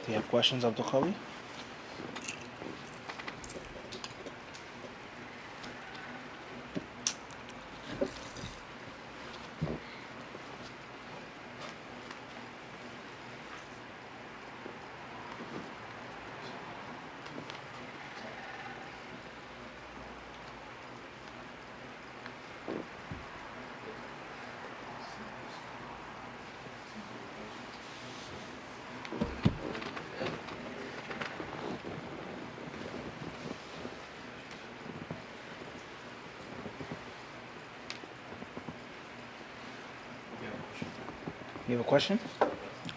Do you have questions, Abdul Qawi? You have a question?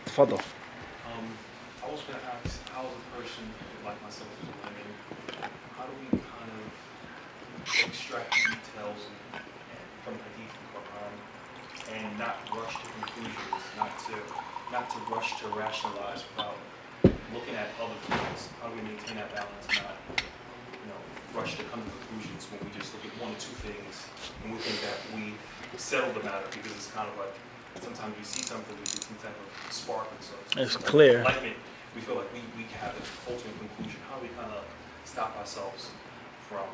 Tafadal. I was going to ask, how is a person like myself who's a layman, how do we kind of extract details from Hadith and Quran and not rush to conclusions, not to rush to rationalize without looking at other things? How do we maintain that balance and not, rush to come to conclusions when we just look at one or two things and we think that we settled the matter, because it's kind of like sometimes we see something, we get some type of spark and stuff. It's clear. Enlightenment, we feel like we have an ultimate conclusion. How do we kind of stop ourselves from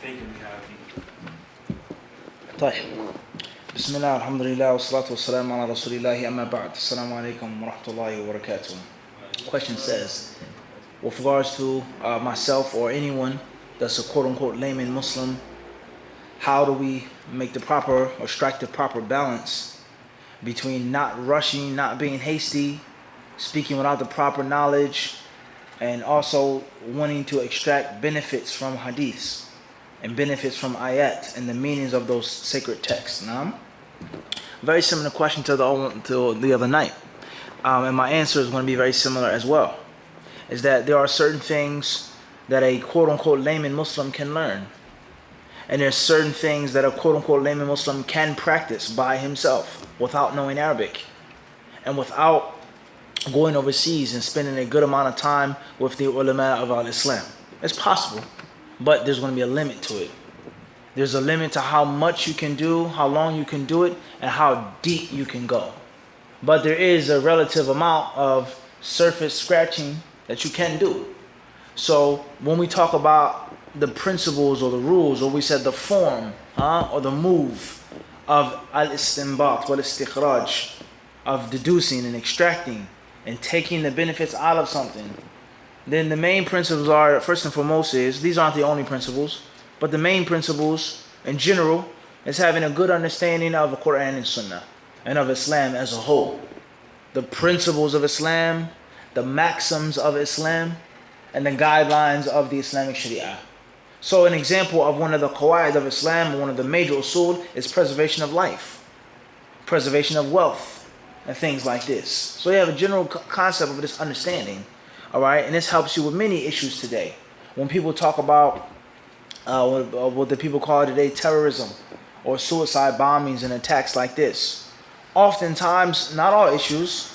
thinking we have the... طيب. بسم الله الحمد لله والصلاة والسلام على رسول الله أما بعد. السلام عليكم ورحمة الله وبركاته. Question says, with regards to myself or anyone that's a quote-unquote layman Muslim, how do we make the proper or strike the proper balance between not rushing, not being hasty, speaking without the proper knowledge, and also wanting to extract benefits from hadiths and benefits from ayat and the meanings of those sacred texts? Now, very similar question to the other night, and my answer is going to be very similar as well. Is that there are certain things that a quote-unquote layman Muslim can learn, and there's certain things that a quote-unquote layman Muslim can practice by himself without knowing Arabic and without going overseas and spending a good amount of time with the ulama of al-Islam. It's possible, but there's going to be a limit to it. There's a limit to how much you can do, how long you can do it, and how deep you can go. But there is a relative amount of surface scratching that you can do. So when we talk about the principles or the rules, or we said the form or the move of al-istinbat wal-istikhraj, of deducing and extracting and taking the benefits out of something, then the main principles are, first and foremost, is these aren't the only principles, but the main principles in general is having a good understanding of the Quran and Sunnah and of Islam as a whole. The principles of Islam, the maxims of Islam, and the guidelines of the Islamic Sharia. So an example of one of the qawaid of Islam, one of the major usul, is preservation of life, preservation of wealth, and things like this. So you have a general concept of this understanding, all right? And this helps you with many issues today. When people talk about what the people call today terrorism or suicide bombings and attacks like this, oftentimes, not all issues,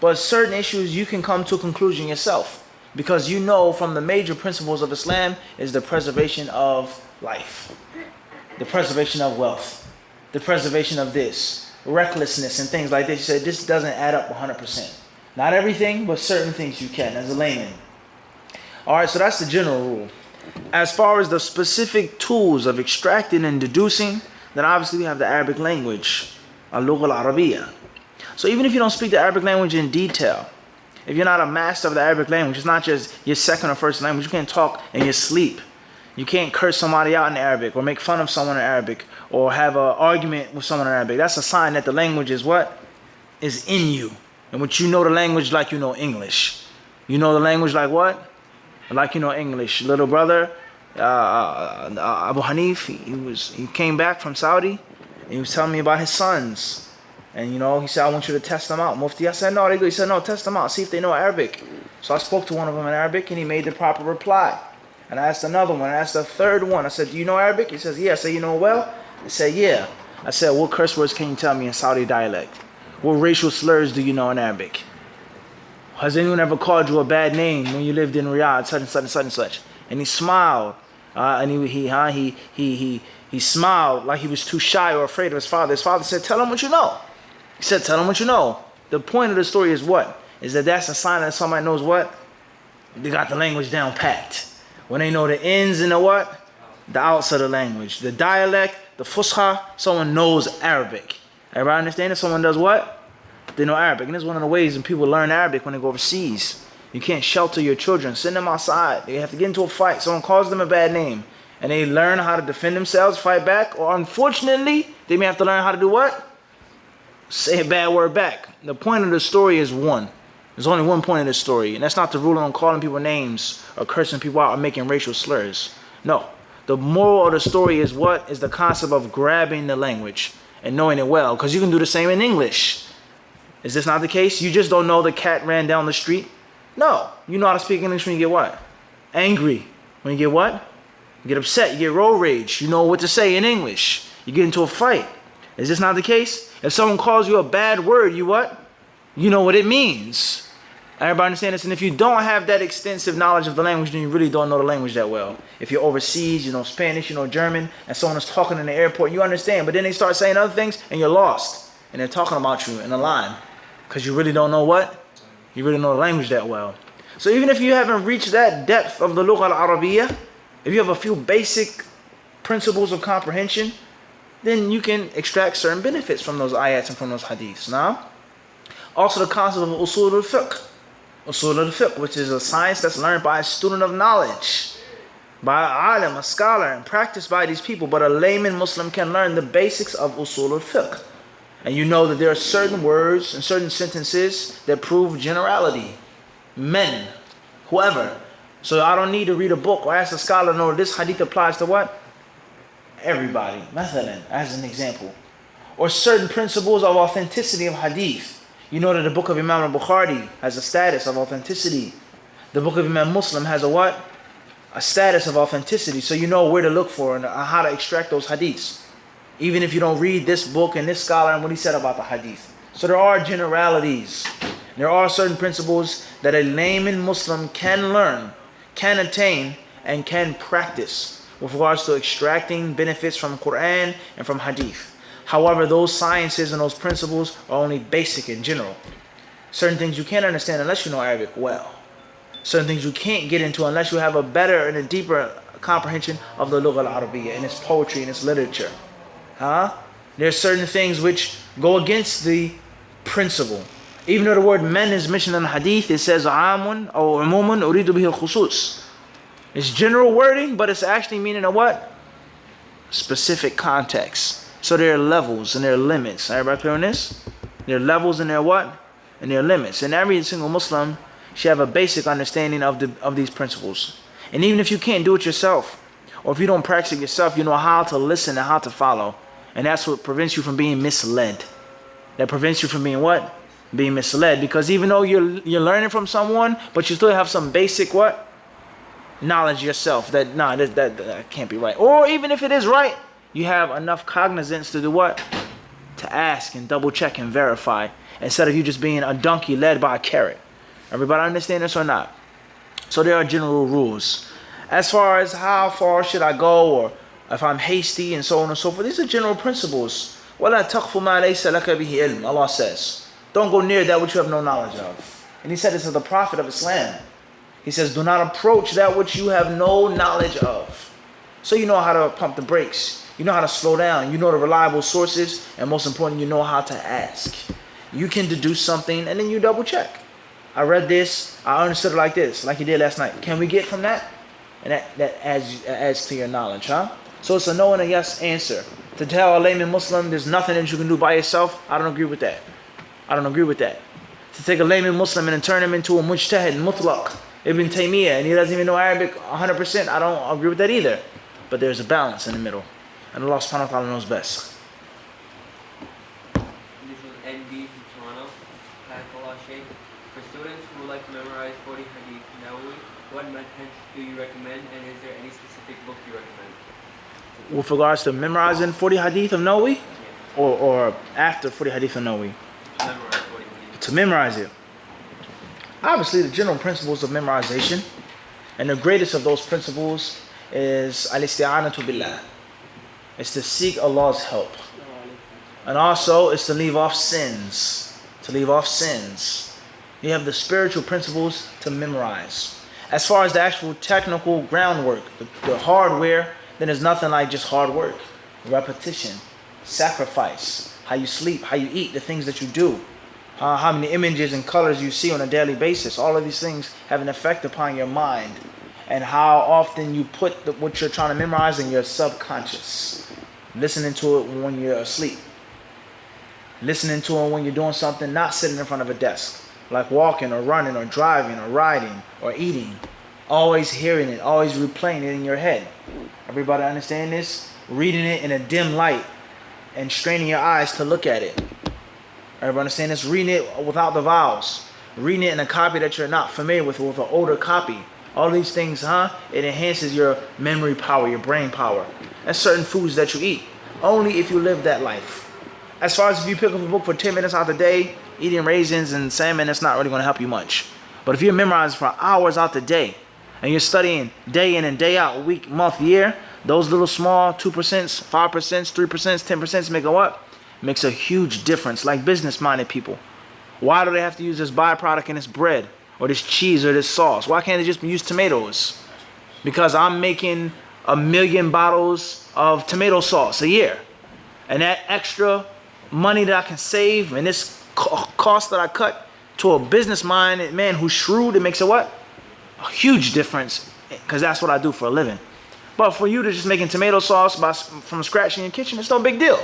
but certain issues you can come to a conclusion yourself, because you know from the major principles of Islam is the preservation of life, the preservation of wealth, the preservation of this, recklessness and things like this. You say this doesn't add up 100%. Not everything, but certain things you can as a layman. All right, so that's the general rule. As far as the specific tools of extracting and deducing, then obviously we have the Arabic language, al-lugha al-arabiyya. So even if you don't speak the Arabic language in detail, if you're not a master of the Arabic language, it's not just your second or first language. You can't talk in your sleep. You can't curse somebody out in Arabic or make fun of someone in Arabic or have an argument with someone in Arabic. That's a sign that the language is what? Is in you. And what you know the language like you know English. You know the language like what? Like you know English. Little brother, Abu Hanif, he came back from Saudi and he was telling me about his sons. And he said, I want you to test them out. Mufti, I said, no, they good. He said, no, test them out. See if they know Arabic. So I spoke to one of them in Arabic and he made the proper reply. And I asked another one. I asked the third one. I said, do you know Arabic? He says, yeah. I said, you know it well? He said, yeah. I said, what curse words can you tell me in Saudi dialect? What racial slurs do you know in Arabic? Has anyone ever called you a bad name when you lived in Riyadh, such and such and such and such? And he smiled. And he smiled like he was too shy or afraid of his father. His father said, tell him what you know. He said, tell him what you know. The point of the story is what? is that that's a sign that somebody knows what? They got the language down packed. When they know the ins and the what? The outs of the language. The dialect, the fusha, someone knows Arabic. Everybody understand that? Someone does what? They know Arabic. And this is one of the ways that people learn Arabic when they go overseas. You can't shelter your children. Send them outside. They have to get into a fight. Someone calls them a bad name. And they learn how to defend themselves, fight back. Or unfortunately, they may have to learn how to do what? Say a bad word back. The point of the story is one. There's only one point of the story. And that's not the rule on calling people names or cursing people out or making racial slurs. No. The moral of the story is what? Is the concept of grabbing the language and knowing it well. Because you can do the same in English. Is this not the case? You just don't know the cat ran down the street? No. You know how to speak English when you get what? Angry. When you get what? You get upset. You get road rage. You know what to say in English. You get into a fight. Is this not the case? If someone calls you a bad word, you what? You know what it means. Everybody understand this? And if you don't have that extensive knowledge of the language, then you really don't know the language that well. If you're overseas, you know Spanish, you know German, and someone is talking in the airport, you understand. But then they start saying other things, and you're lost. And they're talking about you in a line. Because you really don't know what? You really know the language that well. So even if you haven't reached that depth of the Lugha al-Arabiyyah, if you have a few basic principles of comprehension, then you can extract certain benefits from those ayats and from those hadiths. Now, also the concept of usul al-fiqh. Usul al-fiqh, which is a science that's learned by a student of knowledge, by an alim, a scholar, and practiced by these people. But a layman Muslim can learn the basics of usul al-fiqh. And you know that there are certain words and certain sentences that prove generality. Men, whoever. So I don't need to read a book or ask a scholar, no, this hadith applies to what? Everybody. Mathalan, as an example. Or certain principles of authenticity of hadith. You know that the book of Imam al-Bukhari has a status of authenticity. The book of Imam Muslim has a what? A status of authenticity. So you know where to look for and how to extract those hadiths. Even if you don't read this book and this scholar and what he said about the hadith. So there are generalities. There are certain principles that a layman Muslim can learn, can attain, and can practice with regards to extracting benefits from Quran and from hadith. However, those sciences and those principles are only basic in general. Certain things you can't understand unless you know Arabic well. Certain things you can't get into unless you have a better and a deeper comprehension of the Lugha al-Arabiyyah and its poetry and its literature. There are certain things which go against the principle. Even though the word men is mentioned in the hadith, it says amun or umumun uridu bihi al-khusus. It's general wording, but it's actually meaning a what? Specific context. So there are levels and there are limits. Everybody clear on this? There are levels and there are what? And there are limits. And every single Muslim should have a basic understanding of these principles. And even if you can't do it yourself, or if you don't practice it yourself, you know how to listen and how to follow. And that's what prevents you from being misled. That prevents you from being what? Being misled. Because even though you're learning from someone, but you still have some basic what? Knowledge yourself. That, nah, that can't be right. Or even if it is right, you have enough cognizance to do what? To ask and double check and verify. Instead of you just being a donkey led by a carrot. Everybody understand this or not? So there are general rules. As far as how far should I go, or if I'm hasty and so on and so forth, these are general principles. وَلَا تَقْفُ مَا لَيْسَ لَكَ بِهِ عِلْمٍ. Allah says, don't go near that which you have no knowledge of. And he said this to the Prophet of Islam. He says, do not approach that which you have no knowledge of. So you know how to pump the brakes. You know how to slow down. You know the reliable sources. And most important, you know how to ask. You can deduce something and then you double check. I read this. I understood it like this, like you did last night. Can we get from that? And that adds to your knowledge, huh? So it's a no and a yes answer. To tell a layman Muslim there's nothing that you can do by yourself, I don't agree with that. I don't agree with that. To take a layman Muslim and turn him into a mujtahid, mutlaq, Ibn Taymiyyah, and he doesn't even know Arabic 100%, I don't agree with that either. But there's a balance in the middle. And Allah subhanahu wa ta'ala knows best. This was NB from Toronto. Barakallah Shaykh. For students who would like to memorize 40 hadith Nawawi, what method do you recommend, and is there any specific book you recommend? With regards to memorizing 40 hadith of Nawawi, or after 40 hadith of Nawawi? To memorize 40 hadith. To memorize it. Obviously, the general principles of memorization, and the greatest of those principles is al-isti'anatu billah. It's to seek Allah's help. And also, it's to leave off sins. To leave off sins. You have the spiritual principles to memorize. As far as the actual technical groundwork, the hardware, then there's nothing like just hard work, repetition, sacrifice, how you sleep, how you eat, the things that you do, how many images and colors you see on a daily basis. All of these things have an effect upon your mind and how often you put what you're trying to memorize in your subconscious. Listening to it when you're asleep. Listening to it when you're doing something, not sitting in front of a desk. Like walking or running or driving or riding or eating. Always hearing it, always replaying it in your head. Everybody understand this? Reading it in a dim light and straining your eyes to look at it. Everybody understand this? Reading it without the vowels. Reading it in a copy that you're not familiar with an older copy. All these things, it enhances your memory power, your brain power. And certain foods that you eat. Only if you live that life. As far as if you pick up a book for 10 minutes out the day, eating raisins and salmon, that's not really going to help you much. But if you're memorizing for hours out the day, and you're studying day in and day out, week, month, year, those little small 2%, 5%, 3%, 10% make a what? Makes a huge difference, like business-minded people. Why do they have to use this byproduct in this bread, or this cheese, or this sauce? Why can't they just use tomatoes? Because I'm making 1 million bottles of tomato sauce a year. And that extra money that I can save, and this cost that I cut to a business-minded man who's shrewd, it makes a what? A huge difference, because that's what I do for a living. But for you to just making tomato sauce from scratch in your kitchen, it's no big deal.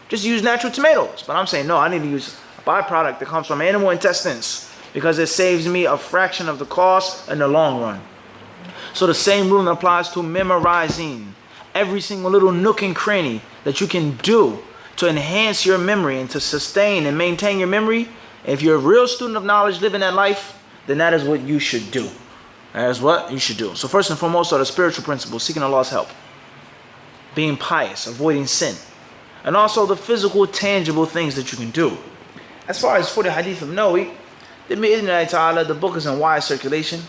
Just use natural tomatoes. But I'm saying, no, I need to use a byproduct that comes from animal intestines, because it saves me a fraction of the cost in the long run. So the same rule applies to memorizing. Every single little nook and cranny that you can do to enhance your memory and to sustain and maintain your memory. If you're a real student of knowledge living that life, then that is what you should do. That is what you should do. So first and foremost are the spiritual principles, seeking Allah's help, being pious, avoiding sin, and also the physical, tangible things that you can do. As far as for the Hadith of Nawawi, the book is in wide circulation.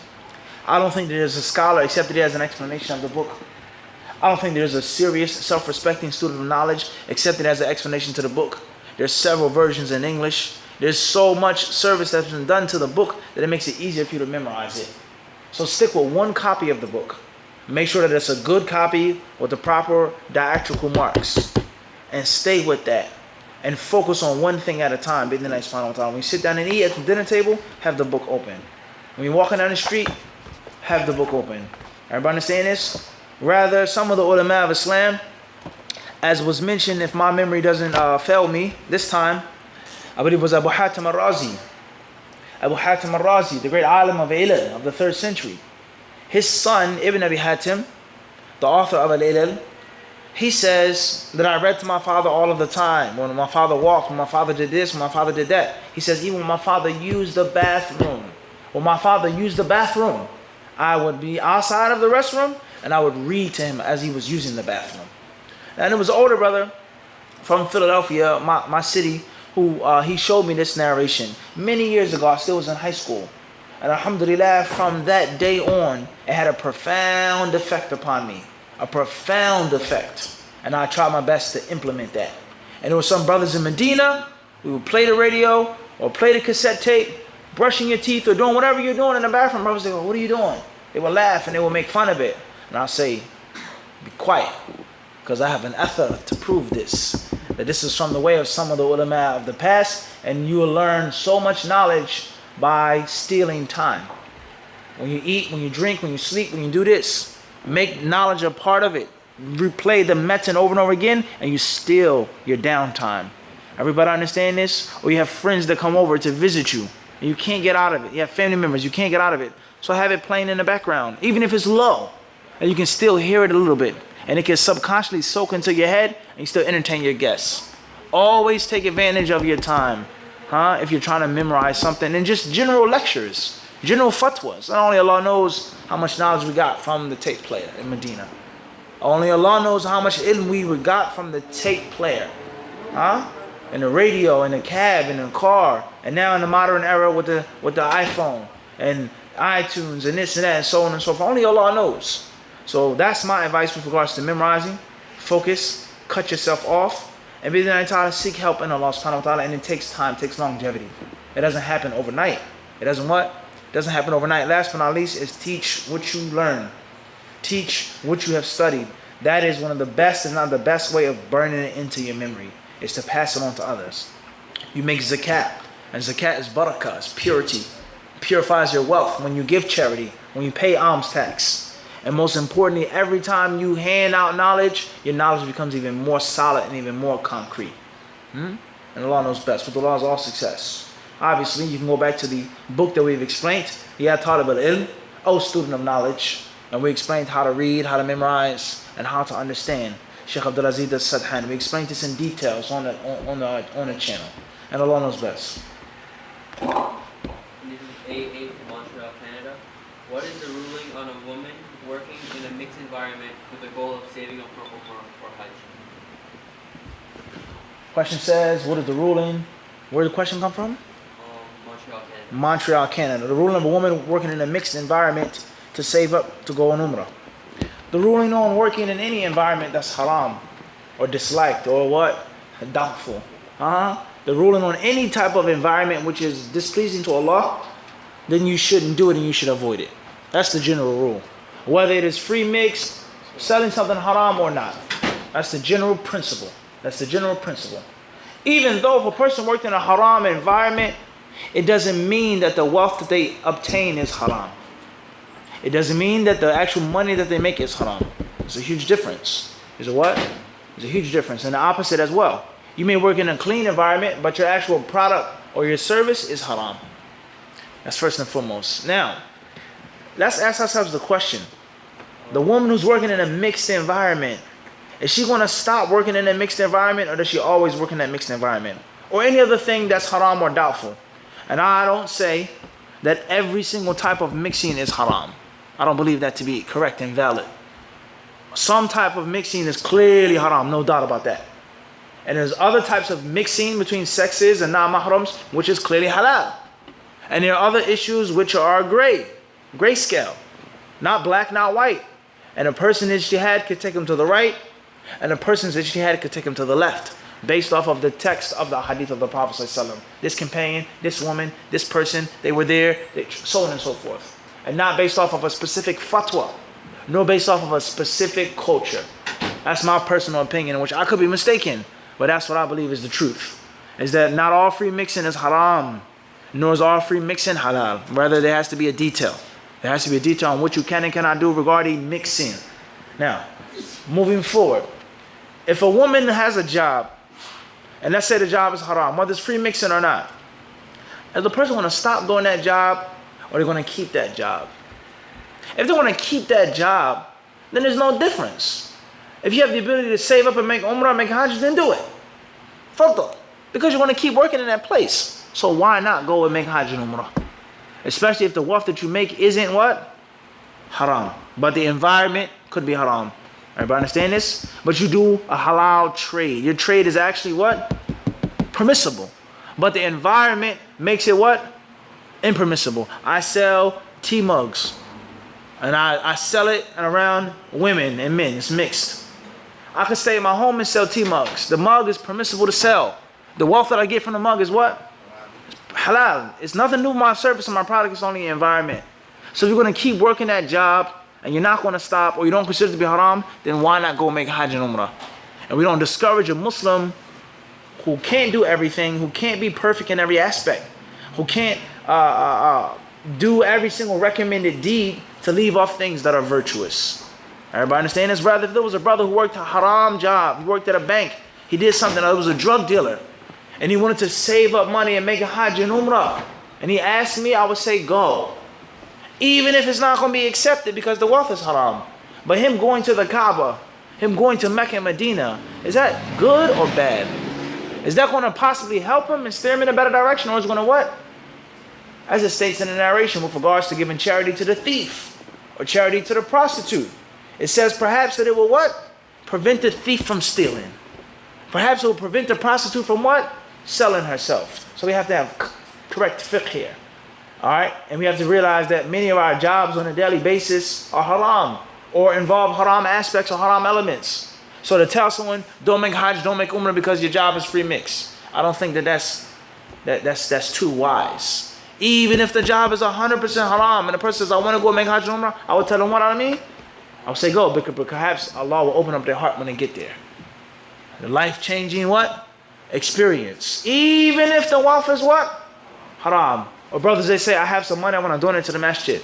I don't think there's a scholar except that he has an explanation of the book. I don't think there's a serious, self-respecting student of knowledge except that has an explanation to the book. There's several versions in English. There's so much service that's been done to the book that it makes it easier for you to memorize it. So stick with one copy of the book. Make sure that it's a good copy with the proper diacritical marks. And stay with that. And focus on one thing at a time. When you sit down and eat at the dinner table, have the book open. When you're walking down the street, have the book open. Everybody understand this? Rather, some of the ulama of Islam, as was mentioned, if my memory doesn't fail me this time, I believe it was Abu Hatim al-Razi. Abu Hatim al-Razi, the great alim of Ilal of the 3rd century. His son, Ibn Abi Hatim, the author of Al-Ilal, he says that I read to my father all of the time. When my father walked, when my father did this, when my father did that. He says even when my father used the bathroom, I would be outside of the restroom and I would read to him as he was using the bathroom. And it was an older brother from Philadelphia, my city, who he showed me this narration many years ago. I still was in high school. And alhamdulillah, from that day on, it had a profound effect upon me. A profound effect. And I tried my best to implement that. And there were some brothers in Medina, we would play the radio or play the cassette tape, brushing your teeth or doing whatever you're doing in the bathroom. Brothers would go, what are you doing? They would laugh and they would make fun of it. And I'll say, be quiet, because I have an athar to prove this. That this is from the way of some of the ulama of the past, and you will learn so much knowledge by stealing time. When you eat, when you drink, when you sleep, when you do this, make knowledge a part of it. Replay the metin over and over again, and you steal your downtime. Everybody understand this? Or you have friends that come over to visit you, and you can't get out of it. You have family members, you can't get out of it. So have it playing in the background, even if it's low, and you can still hear it a little bit. And it can subconsciously soak into your head, and you still entertain your guests. Always take advantage of your time, if you're trying to memorize something. And just general lectures, general fatwas. Not only Allah knows how much knowledge we got from the tape player in Medina. Only Allah knows how much ilm we got from the tape player. In the radio, in the cab, in the car, and now in the modern era with the iPhone and iTunes and this and that and so on and so forth. Only Allah knows. So that's my advice with regards to memorizing. Focus, cut yourself off, and be try to seek help in Allah subhanahu wa ta'ala. And it takes time, it takes longevity. It doesn't happen overnight. It doesn't what? It doesn't happen overnight. Last but not least is teach what you learn. Teach what you have studied. That is one of the best, if not the best way of burning it into your memory, is to pass it on to others. You make zakat, and zakat is barakah, it's purity. Purifies your wealth when you give charity, when you pay alms tax. And most importantly, every time you hand out knowledge, your knowledge becomes even more solid and even more concrete. And Allah knows best. With Allah is all success. Obviously, you can go back to the book that we've explained. Ya talib al-ilm, O student of knowledge. And we explained how to read, how to memorize, and how to understand. Sheikh Abdul Aziz al-Sadhan. We explained this in details on the channel. And Allah knows best. This is AA from Montreal, Canada. What is the ruling on a woman working in a mixed environment with the goal of saving up for Umrah or Hajj? Question says, what is the ruling? Where did the question come from? Montreal, Canada. Montreal, Canada. The ruling of a woman working in a mixed environment to save up to go on Umrah. The ruling on working in any environment that's haram or disliked or what? Doubtful. The ruling on any type of environment which is displeasing to Allah, then you shouldn't do it and you should avoid it. That's the general rule. Whether it is free mix, selling something haram or not. That's the general principle. That's the general principle. Even though if a person worked in a haram environment, it doesn't mean that the wealth that they obtain is haram. It doesn't mean that the actual money that they make is haram. There's a huge difference. There's a what? There's a huge difference. And the opposite as well. You may work in a clean environment, but your actual product or your service is haram. That's first and foremost. Now, let's ask ourselves the question. The woman who's working in a mixed environment, is she going to stop working in a mixed environment, or does she always work in that mixed environment? Or any other thing that's haram or doubtful? And I don't say that every single type of mixing is haram. I don't believe that to be correct and valid. Some type of mixing is clearly haram, no doubt about that. And there's other types of mixing between sexes and non-mahrams, which is clearly halal. And there are other issues which are grayscale. Not black, not white. And a person's ijtihad could take them to the right, and a person's ijtihad could take them to the left, based off of the text of the hadith of the Prophet ﷺ. This companion, this woman, this person, they were there, so on and so forth. And not based off of a specific fatwa, nor based off of a specific culture. That's my personal opinion, which I could be mistaken, but that's what I believe is the truth. Is that not all free mixing is haram, nor is all free mixing halal. Rather, there has to be a detail. There has to be a detail on what you can and cannot do regarding mixing. Now, moving forward, if a woman has a job, and let's say the job is haram, whether it's free mixing or not, is the person going to stop doing that job, or they're going to keep that job? If they want to keep that job, then there's no difference. If you have the ability to save up and make umrah, make hajj, then do it. Fadl. Because you're going to keep working in that place. So why not go and make hajj and umrah? Especially if the wealth that you make isn't what? Haram. But the environment could be haram. Everybody understand this? But you do a halal trade. Your trade is actually what? Permissible. But the environment makes it what? Impermissible. I sell tea mugs. And I sell it around women and men. It's mixed. I could stay at my home and sell tea mugs. The mug is permissible to sell. The wealth that I get from the mug is what? Halal. It's nothing new. My service and my product is only the environment. So if you're going to keep working that job and you're not going to stop, or you don't consider it to be haram, then why not go make hajj and umrah? And we don't discourage a Muslim who can't do everything, who can't be perfect in every aspect, who can't do every single recommended deed, to leave off things that are virtuous. Everybody understand this? Rather, if there was a brother who worked a haram job, he worked at a bank, he did something, that was a drug dealer, and he wanted to save up money and make a hajj and umrah, and he asked me, I would say go. Even if it's not going to be accepted because the wealth is haram. But him going to the Kaaba, him going to Mecca and Medina, is that good or bad? Is that going to possibly help him and steer him in a better direction, or is it going to what? As it states in the narration with regards to giving charity to the thief or charity to the prostitute, it says perhaps that it will what? Prevent the thief from stealing. Perhaps it will prevent the prostitute from what? Selling herself. So we have to have correct fiqh here. All right? And we have to realize that many of our jobs on a daily basis are haram or involve haram aspects or haram elements. So to tell someone, don't make hajj, don't make umrah because your job is free mix, I don't think that's too wise. Even if the job is 100% haram and the person says, I want to go make Hajj and Umrah, I would tell them what I mean. I would say go, because perhaps Allah will open up their heart when they get there. The life-changing what? Experience. Even if the wealth is what? Haram. Or brothers, they say, I have some money, I want to donate to the masjid.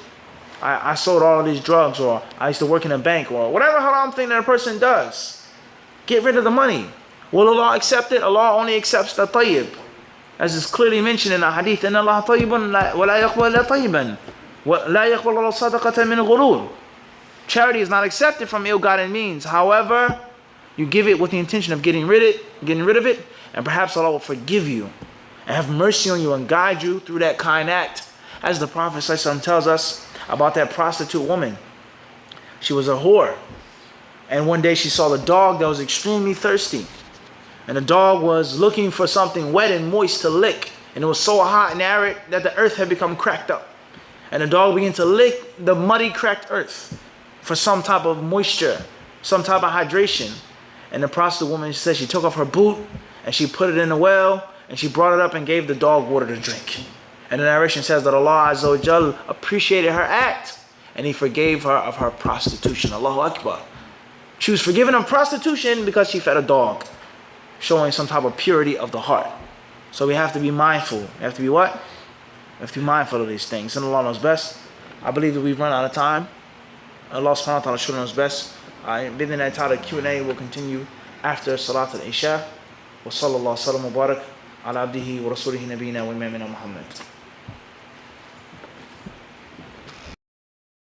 I sold all of these drugs, or I used to work in a bank, or whatever haram thing that a person does. Get rid of the money. Will Allah accept it? Allah only accepts the tayyib. As is clearly mentioned in the hadith, إِنَّ اللَّهَ طَيِّبٌ وَلَا يَقْبَلُ إِلَّا طَيِّبًا وَلَا يَقْبَلُ اللَّهُ صَدَقَةً مِنْ غُلُولٍ. Charity is not accepted from ill-gotten means. However, you give it with the intention of getting rid of it, and perhaps Allah will forgive you and have mercy on you and guide you through that kind act. As the Prophet ﷺ tells us about that prostitute woman. She was a whore. And one day she saw the dog that was extremely thirsty. And the dog was looking for something wet and moist to lick. And it was so hot and arid that the earth had become cracked up. And the dog began to lick the muddy, cracked earth for some type of moisture, some type of hydration. And the prostitute woman said she took off her boot and she put it in the well and she brought it up and gave the dog water to drink. And the narration says that Allah Azza wa Jal appreciated her act and He forgave her of her prostitution. Allahu Akbar. She was forgiven of prostitution because she fed a dog, showing some type of purity of the heart. So we have to be mindful. We have to be what? We have to be mindful of these things. And Allah knows best. I believe that we've run out of time. Allah subhanahu wa ta'ala should knows best. Within that time, the Q&A will continue after Salat al-Isha. Wa sallallahu sallam wa barak ala abdihi wa rasulihi nabiyina wa imamina Muhammad.